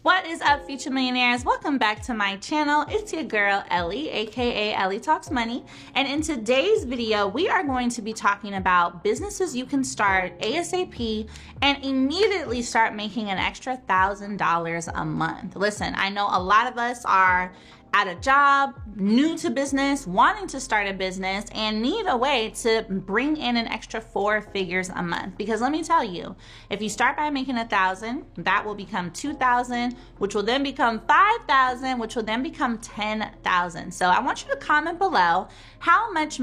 What is up, future millionaires? Welcome back to my channel. It's your girl Ellie, aka Ellie Talks Money, and in today's video we are going to be talking about businesses you can start ASAP and immediately start making an extra $1,000 a month. Listen, I know a lot of us are at a job, new to business, wanting to start a business, and need a way to bring in an extra 4 figures a month. Because let me tell you, if you start by making $1,000, that will become $2,000, which will then become $5,000, which will then become $10,000. So I want you to comment below how much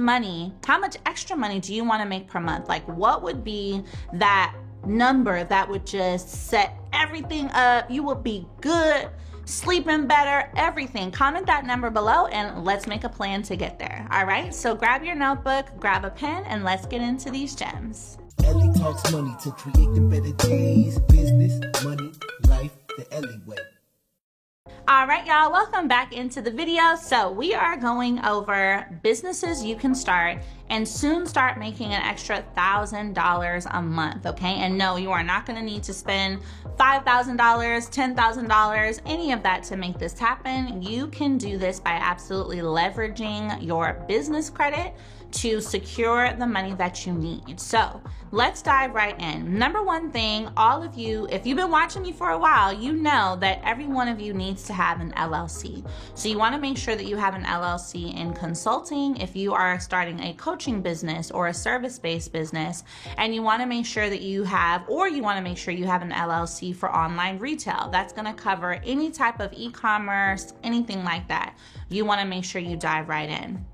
extra money do you want to make per month? Like, what would be that number that would just set everything up? You will be good, sleeping better, everything. Comment that number below and let's make a plan to get there. All right, so grab your notebook, grab a pen, and let's get into these gems. Ellie talks money to create the better days. Business, money, life, the Ellie way. All right, y'all, welcome back into the video. So we are going over businesses you can start and soon start making an extra $1,000 a month, okay? And no, you are not gonna need to spend $5,000, $10,000, any of that to make this happen. You can do this by absolutely leveraging your business credit to secure the money that you need. So let's dive right in. Number one thing, all of you, if you've been watching me for a while, you know that every one of you needs to have an LLC. So you want to make sure that you have an LLC in consulting if you are starting a coaching business or a service-based business, and you want to make sure that you have, or you want to make sure you have an LLC for online retail. That's going to cover any type of e-commerce, anything like that. You want to make sure you dive right in.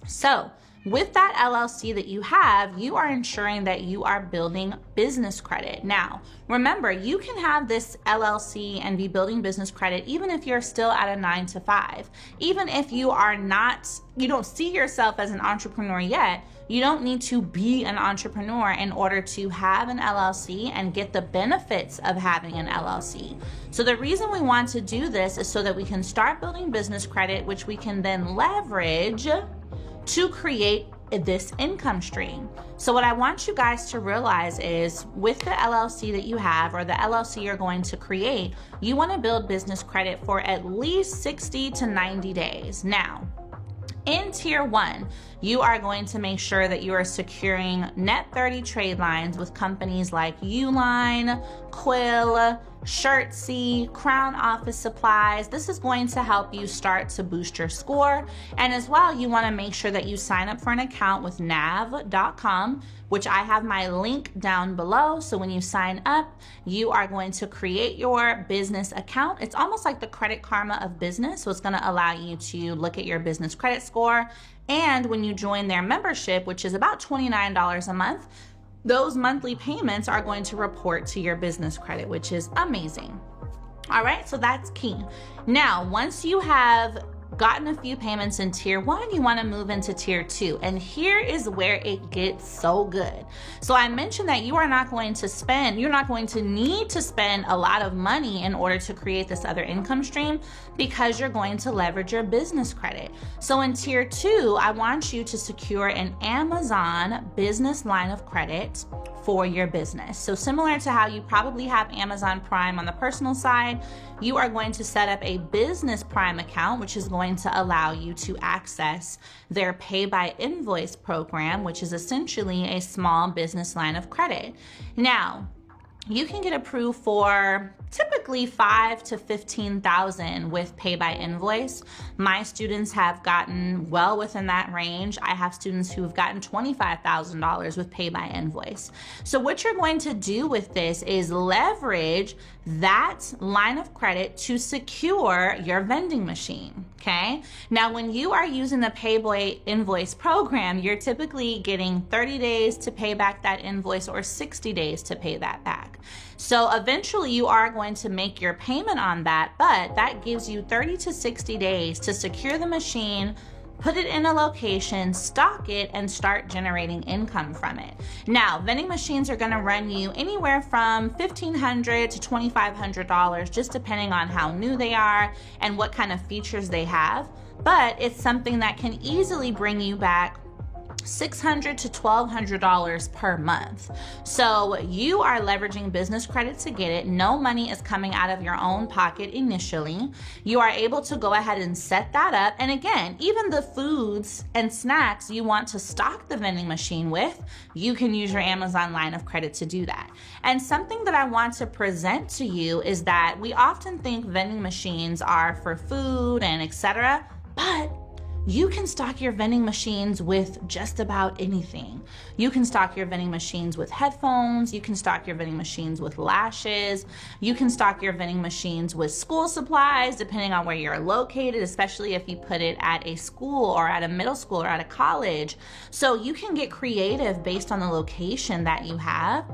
So with that LLC that you have, you are ensuring that you are building business credit. Now, remember, you can have this LLC and be building business credit even if you're still at a 9-to-5. Even if you don't see yourself as an entrepreneur yet, you don't need to be an entrepreneur in order to have an LLC and get the benefits of having an LLC. So the reason we want to do this is so that we can start building business credit, which we can then leverage to create this income stream. So what I want you guys to realize is with the LLC that you have, or the LLC you're going to create, you want to build business credit for at least 60 to 90 days. Now, in tier 1, you are going to make sure that you are securing net 30 trade lines with companies like Uline, Quill, Shirtsy, Crown Office Supplies. This is going to help you start to boost your score. And as well, you want to make sure that you sign up for an account with nav.com, which I have my link down below. So when you sign up, you are going to create your business account. It's almost like the Credit Karma of business. So it's going to allow you to look at your business credit score. And when you join their membership, which is about $29 a month, those monthly payments are going to report to your business credit, which is amazing. All right, so that's key. Now, once you have gotten a few payments in tier 1, you want to move into tier 2. And here is where it gets so good. So I mentioned that you're not going to need to spend a lot of money in order to create this other income stream because you're going to leverage your business credit. So in tier 2, I want you to secure an Amazon business line of credit for your business. So similar to how you probably have Amazon Prime on the personal side, you are going to set up a business Prime account, which is going to allow you to access their pay by invoice program, which is essentially a small business line of credit. Now, you can get approved for typically $5,000 to $15,000 with pay by invoice. My students have gotten well within that range. I have students who have gotten $25,000 with pay by invoice. So what you're going to do with this is leverage that line of credit to secure your vending machine, okay? Now, when you are using the pay by invoice program, you're typically getting 30 days to pay back that invoice or 60 days to pay that back. So eventually you are going to make your payment on that, but that gives you 30 to 60 days to secure the machine, put it in a location, stock it, and start generating income from it. Now, vending machines are gonna run you anywhere from $1,500 to $2,500, just depending on how new they are and what kind of features they have. But it's something that can easily bring you back $600 to $1,200 per month. So you are leveraging business credit to get it. No money is coming out of your own pocket initially. You are able to go ahead and set that up. And again, even the foods and snacks you want to stock the vending machine with, you can use your Amazon line of credit to do that. And something that I want to present to you is that we often think vending machines are for food and etc., but you can stock your vending machines with just about anything. You can stock your vending machines with headphones. You can stock your vending machines with lashes. You can stock your vending machines with school supplies, depending on where you're located, especially if you put it at a school or at a middle school or at a college. So you can get creative based on the location that you have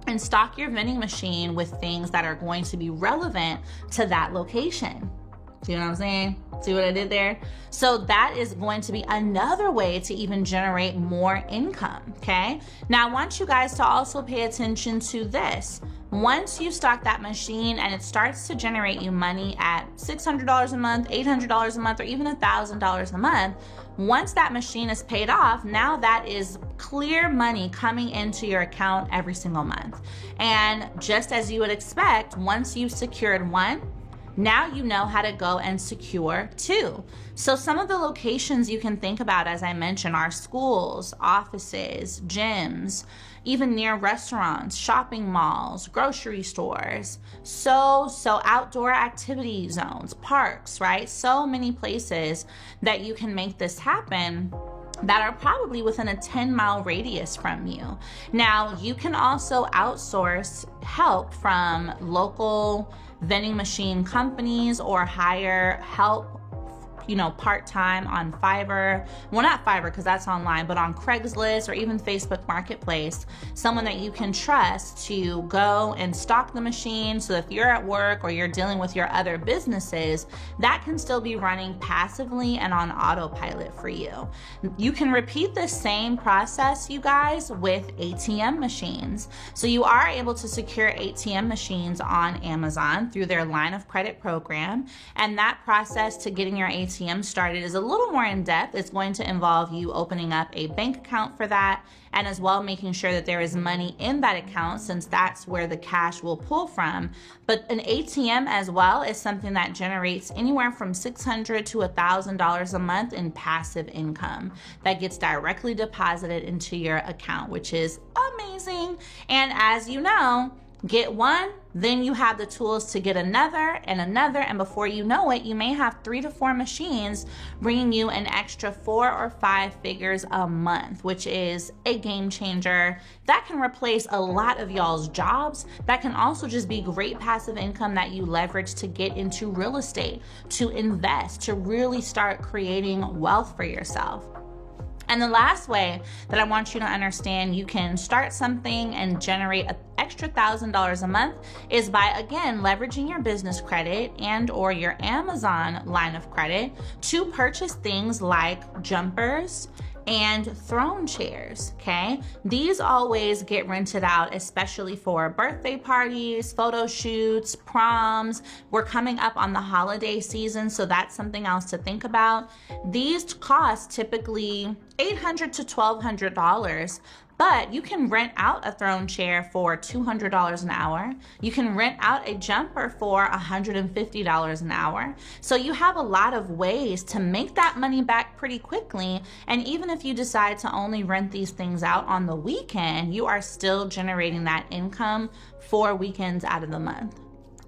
and stock your vending machine with things that are going to be relevant to that location. See what I'm saying? See what I did there? So that is going to be another way to even generate more income, okay? Now I want you guys to also pay attention to this. Once you stock that machine and it starts to generate you money at $600 a month, $800 a month, or even $1,000 a month, once that machine is paid off, now that is clear money coming into your account every single month. And just as you would expect, once you've secured one, now you know how to go and secure two. So some of the locations you can think about, as I mentioned, are schools, offices, gyms, even near restaurants, shopping malls, grocery stores, so outdoor activity zones, parks, right? So many places that you can make this happen that are probably within a 10-mile radius from you. Now, you can also outsource help from local vending machine companies or hire help, part-time on Fiverr. Well, not Fiverr because that's online, but on Craigslist or even Facebook Marketplace, someone that you can trust to go and stock the machine. So if you're at work or you're dealing with your other businesses, that can still be running passively and on autopilot for you. You can repeat the same process, you guys, with ATM machines. So you are able to secure ATM machines on Amazon through their line of credit program. And that process to getting your ATM started is a little more in depth. It's going to involve you opening up a bank account for that, and as well making sure that there is money in that account, since that's where the cash will pull from. But an ATM as well is something that generates anywhere from $600 to $1,000 a month in passive income that gets directly deposited into your account, which is amazing. And as you know, get one, then you have the tools to get another and another, and before you know it, you may have 3 to 4 machines bringing you an extra 4 or 5 figures a month, which is a game changer. That can replace a lot of y'all's jobs. That can also just be great passive income that you leverage to get into real estate, to invest, to really start creating wealth for yourself. And the last way that I want you to understand you can start something and generate an extra $1,000 a month is by, again, leveraging your business credit and or your Amazon line of credit to purchase things like jumpers and throne chairs, okay? These always get rented out, especially for birthday parties, photo shoots, proms. We're coming up on the holiday season, so that's something else to think about. These cost typically $800 to $1,200, but you can rent out a throne chair for $200 an hour. You can rent out a jumper for $150 an hour. So you have a lot of ways to make that money back pretty quickly. And even if you decide to only rent these things out on the weekend, you are still generating that income 4 weekends out of the month.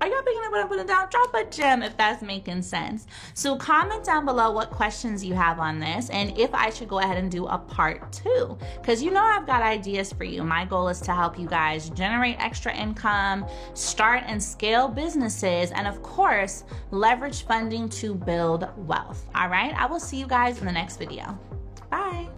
Are y'all picking up what I'm putting down? Drop a gem if that's making sense. So comment down below what questions you have on this and if I should go ahead and do a part 2, because you know I've got ideas for you. My goal is to help you guys generate extra income, start and scale businesses, and of course, leverage funding to build wealth. All right, I will see you guys in the next video. Bye.